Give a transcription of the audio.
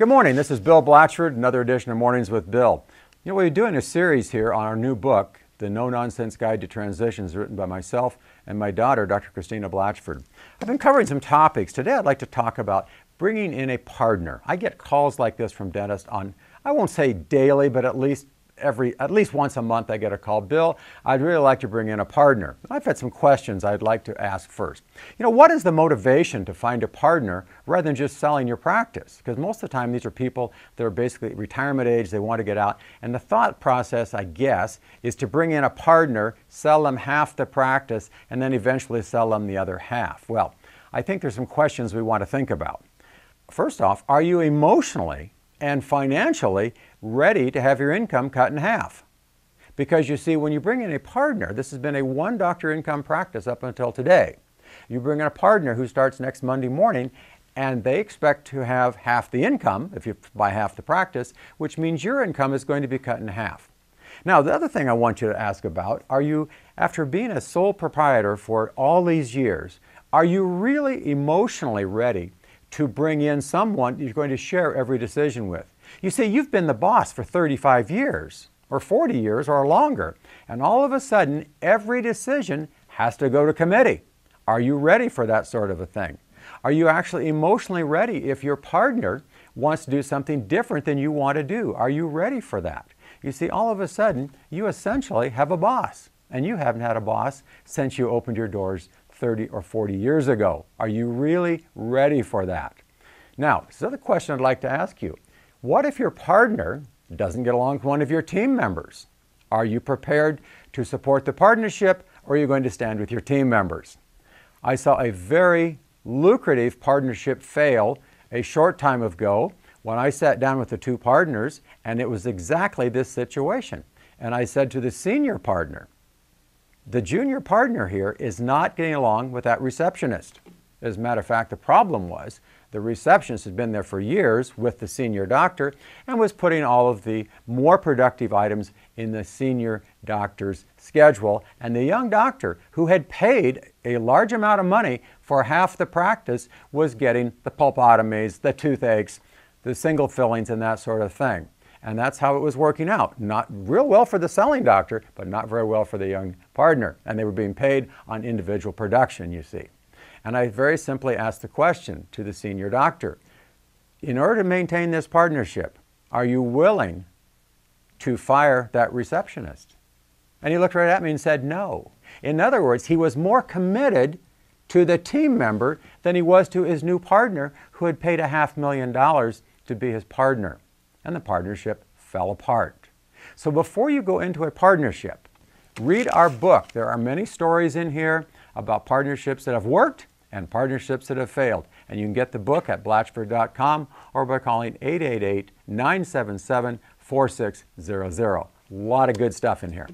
Good morning, this is Bill Blatchford, another edition of Mornings with Bill. You know, we're doing a series here on our new book, The No-Nonsense Guide to Transitions, written by myself and my daughter, Dr. Christina Blatchford. I've been covering some topics. Today I'd like to talk about bringing in a partner. I get calls like this from dentists on, I won't say daily, but at least once a month I get a call. Bill, I'd really like to bring in a partner. I've had some questions I'd like to ask first. You know, what is the motivation to find a partner rather than just selling your practice? Because most of the time these are people that are basically retirement age, they want to get out. And the thought process, I guess, is to bring in a partner, sell them half the practice, and then eventually sell them the other half. Well, I think there's some questions we want to think about. First off, are you emotionally and financially ready to have your income cut in half? Because you see, when you bring in a partner, this has been a one doctor income practice up until today. You bring in a partner who starts next Monday morning and they expect to have half the income if you buy half the practice, which means your income is going to be cut in half. Now, the other thing I want you to ask about, are you, after being a sole proprietor for all these years, are you really emotionally ready to bring in someone you're going to share every decision with? You see, you've been the boss for 35 years, or 40 years, or longer, and all of a sudden, every decision has to go to committee. Are you ready for that sort of a thing? Are you actually emotionally ready if your partner wants to do something different than you want to do? Are you ready for that? You see, all of a sudden, you essentially have a boss, and you haven't had a boss since you opened your doors 30 or 40 years ago. Are you really ready for that? Now, this is another question I'd like to ask you. What if your partner doesn't get along with one of your team members? Are you prepared to support the partnership, or are you going to stand with your team members? I saw a very lucrative partnership fail a short time ago when I sat down with the two partners, and it was exactly this situation. And I said to the senior partner, the junior partner here is not getting along with that receptionist. As a matter of fact, the problem was the receptionist had been there for years with the senior doctor and was putting all of the more productive items in the senior doctor's schedule. And the young doctor, who had paid a large amount of money for half the practice, was getting the pulpotomies, the toothaches, the single fillings, and that sort of thing. And that's how it was working out. Not real well for the selling doctor, but not very well for the young partner. And they were being paid on individual production, you see. And I very simply asked the question to the senior doctor, in order to maintain this partnership, are you willing to fire that receptionist? And he looked right at me and said no. In other words, he was more committed to the team member than he was to his new partner, who had paid $500,000 to be his partner. And the partnership fell apart. So before you go into a partnership, read our book. There are many stories in here about partnerships that have worked and partnerships that have failed. And you can get the book at Blatchford.com or by calling 888-977-4600. A lot of good stuff in here.